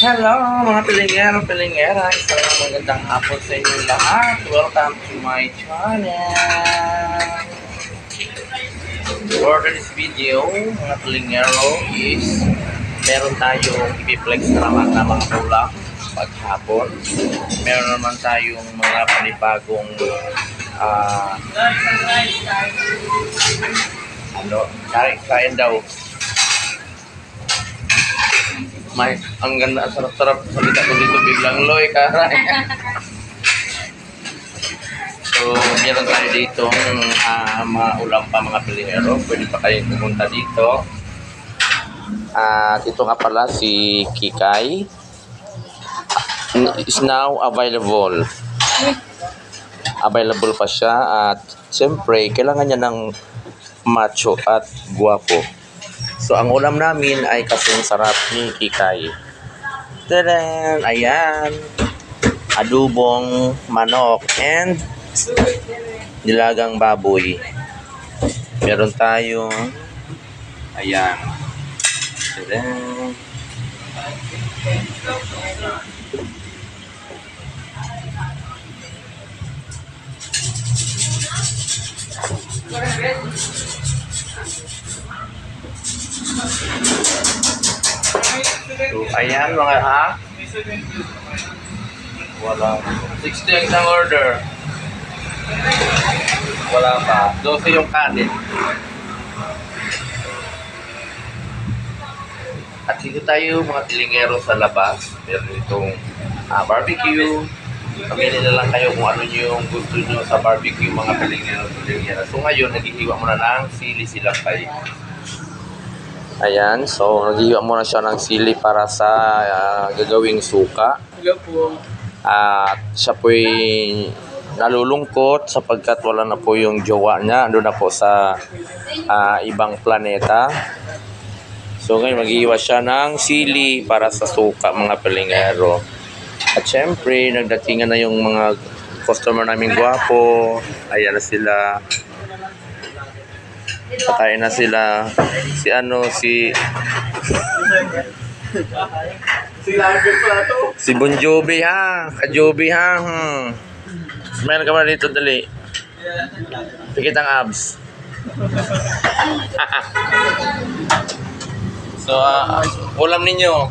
Hello mga pilingero, pilingera. Isang magandang hapon sa inyo lahat. Welcome to my channel. For this video, mga pilingero, is meron tayong i-flex naman na mga ulam paghapon. Meron naman tayong mga panibagong kain daw. May, ang ganda, sarap-sarap salita ko dito biglang loy, karay. So, meron tayo dito mga ulam pa mga pilingero. Pwede pa kayong pumunta dito. At ito nga pala si Kikay is now available. Available pa siya at siyempre kailangan niya ng macho at guwapo. So, ang ulam namin ay kasing sarap ni Kikay. Tadaan! Ayan! Adubong manok and nilagang baboy. Meron tayong ayan. Tadaan! So, ayan mga wala. 60 ang isang order. Wala pa. 12 yung kanin. At dito tayo mga pilingero sa labas. Meron itong barbecue. Pamili na lang kayo kung ano yung gusto nyo sa barbecue mga pilingero. So ngayon, naghihiwa muna ng sili silang kayo. Ayan, so naghihiwa muna siya ng sili para sa gagawing suka. At siya po'y nalulungkot sapagkat wala na po yung jowa niya. Ando na po sa ibang planeta. So ngayon maghihiwa siya ng sili para sa suka mga pilingero. At syempre, nagdatingan na yung mga customer naming gwapo. Ayan na sila. Patayin na sila. Si Bon Jovi ha. Ka-Jovi ha. Smile ka ba dito, dali. Pikit ang abs. So, ulam ninyo.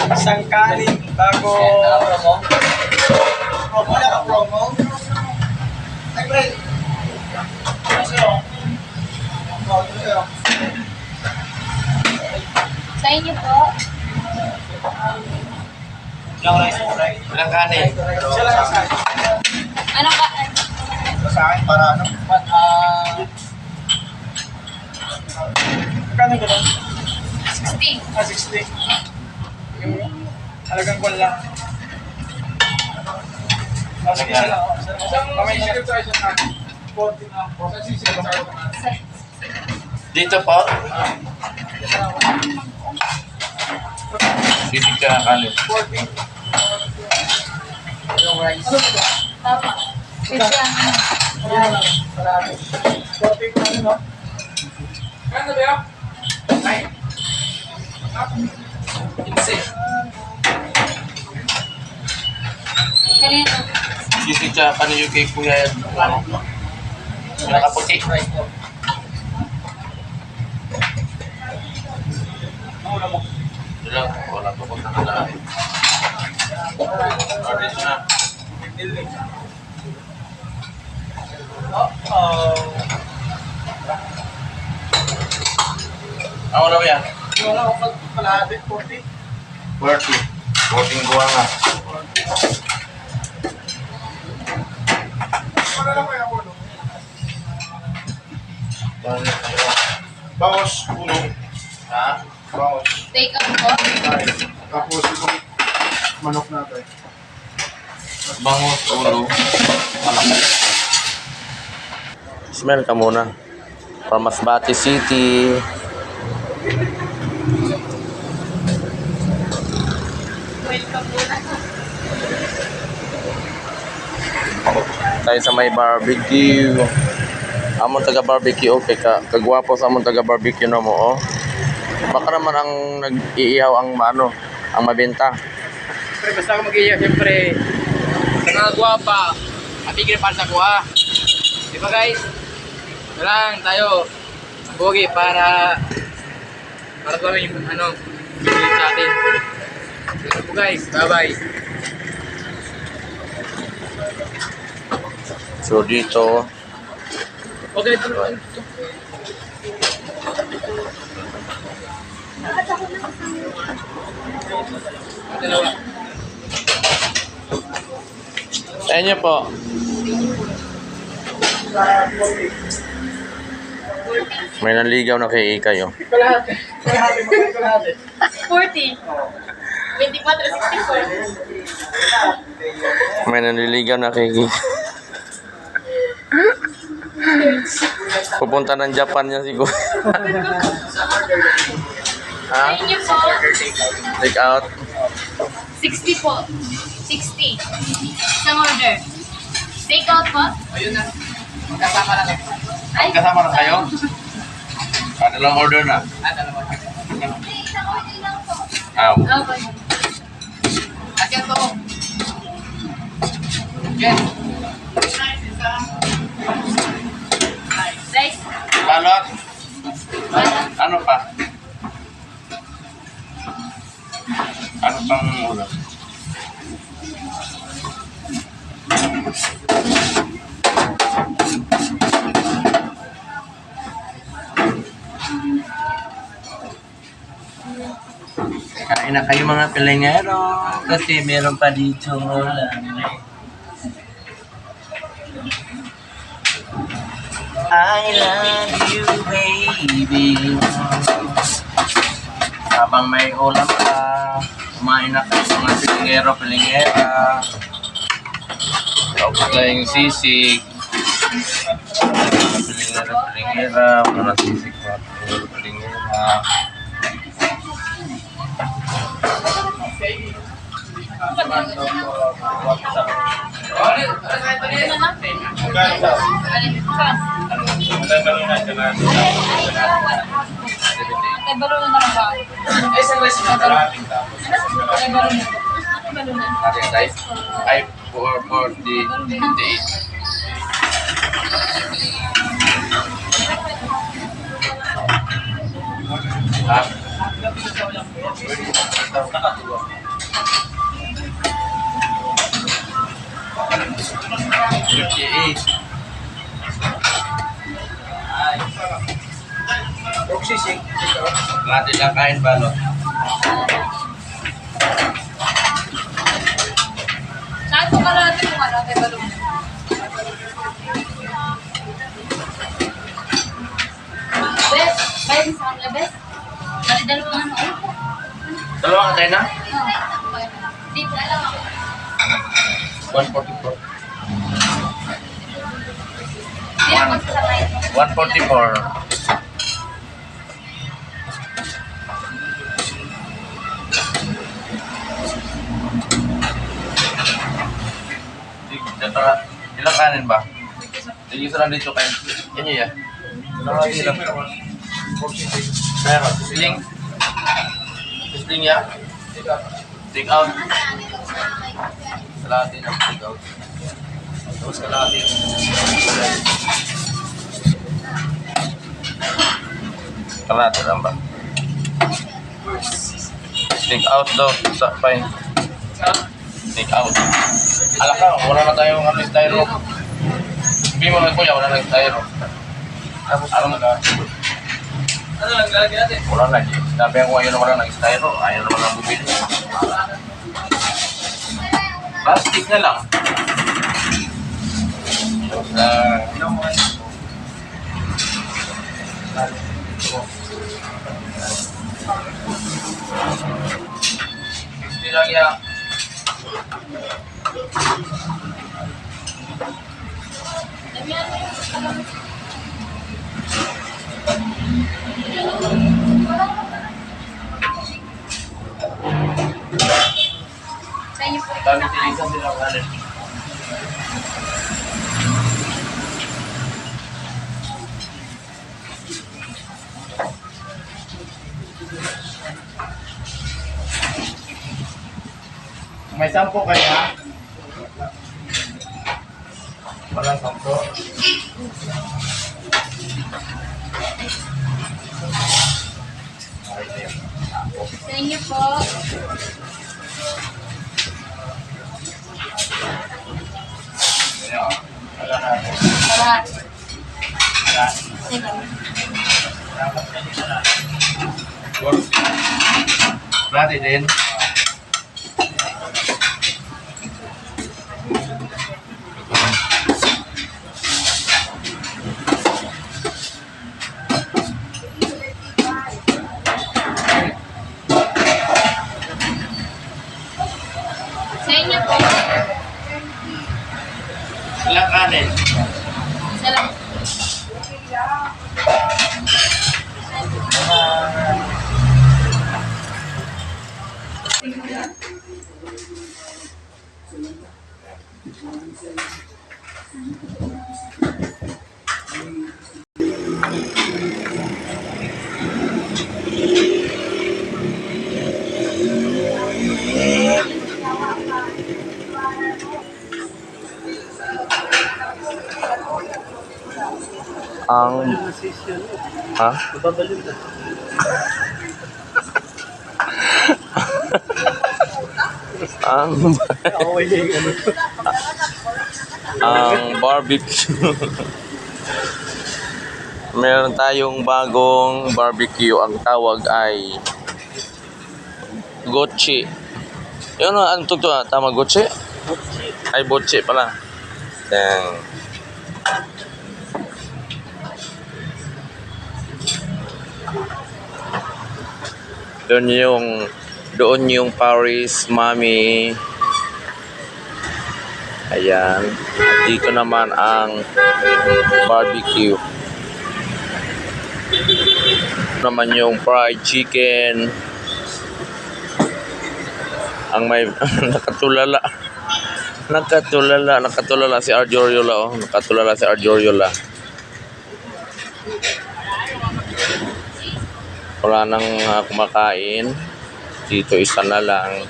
Isang kanin bago promo na ka promo. Ay, pre. Sa inyo po. Ilang kanin? Siya lang sa akin. Ano ka? Sa akin para ano? Kano ba lang? 60. 60. Yung halagang kwan lang. Sige siya lang. Mamay siya. 40 na. Dito po? Dito ka kanin. 40. Tama. Kasi ang Parado. 40 pa ano, no? Kano ba yun? Ay. kanino? Dito ka kanin yung cake kuya. Nakaputi. Wala po kung nakalaan. Order na. Ako na ba yan? Wala akong kalahati, 40. 40. 40 guwa nga. Wala lang kaya ulo. Bawas, ulo. Ha? Bawas. Take out po. Ay. Tapos itong manok natin. Bangus, ulo. Malaki. Smell ka muna. From Masbate City. Tayo sa may barbecue. Amon taga barbecue, okay ka. Kagwapo sa amon taga barbecue na mo, oh. Baka naman ang nag-iihaw ang ano, ang mabenta. Siyempre, basta ako mag-iya, siyempre, sa mga guwapa, matigil para sa kuha. Di ba guys? Ito lang tayo, bogi para gawin yung ano, ulit natin. Ito po guys, bye-bye. So dito, Okay, ito. Dalawa. sa inyo po. May naligaw na kay Ikay, oh. Kalahati. Kalahati. 40. 24, 64. May naliligaw na kay Ikay. Pupunta ng Japan niya siguro. Ha? Thank you po. Take out. 60 po. 60. Isang order. Take out po. Ayun na. Magkasama na kayo. Ay. Kasama na kayo? Ano lang order na? Dalawa. Isang order lang po. Aw. Okay. Ayan po. Jen. Rice. Balot. Wala. Ano pa? Ano pang ulam? Kain na kayo mga pilingero kasi meron pa dito ulam. I love you, baby. Habang may ulam ka, kumain na kayo mga pilingero, pilingera. Tapos tayong sisig. Pilingero, pilingera. Mga sisig, mga pilingero, pilingera. Antay balon na lang ba? Ay, isang rice na. Antay balon na. Antay balon na. Natin guys, 5-4-40-58. Ha? 58. Sisig. Natin lang kain balot. Saan po ka natin kung ano? Antay balon na. Bes, bayad sa kanila, Bes. Bali dalawang ano. Dalawa ka tayo na? Dito na lang ako. 144. Hindi ako magsasakay. 144. Ilang kanin ba? Sige, isa lang dito kayo. Yan yun yan. Sisig. Meron. Sisling. Sisling ya? Take out. Kalahati ng take out. Tapos kalahati. Kalahati lang ba? Take out daw. Sakpay. Take out. Ala ka, wala na tayong ano, styro. Sabi mo na kuya, wala na styro. Tapos ano na? Ano lang, lalagyan natin. Wala na. Sabi ko ayaw na wala ng styro. Ayaw naman ang bumili. Plastic na lang. Hindi lang yan. Sa inyo po. Kami tinisan sila kanin. May 10 kaya? Walang 10. Sa inyo po. Para. Teka. Berarti din. Sa inyo po. Ilang kanin? Isa lang. Ang ha? ang ang barbecue. Meron tayong bagong barbecue. Ang tawag ay gochi. Yun ano to? Tama gochi? Ay bochi pala. Yan. Doon yung Paris Mami. Ayan. Dito naman ang barbecue. Naman yung fried chicken. Ang may nakatulala. Nakatulala si Arjoriola, oh. Nakatulala si Arjoriola. Wala nang kumakain. Dito isa na lang.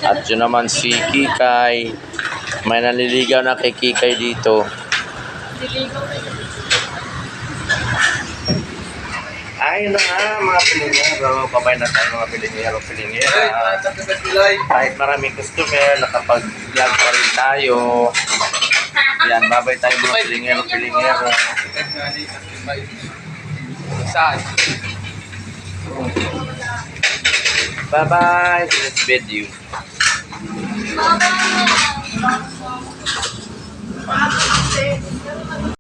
At yun naman si Kikay. May naliligaw na kay Kikay dito. Ayun na nga mga pilingero. Babay na tayo mga pilingero. Kahit maraming customer, nakapag-vlog pa rin tayo. Yan, babay tayo mga pilingero. Saan? Bye-bye. Let's bid you. Bye-bye.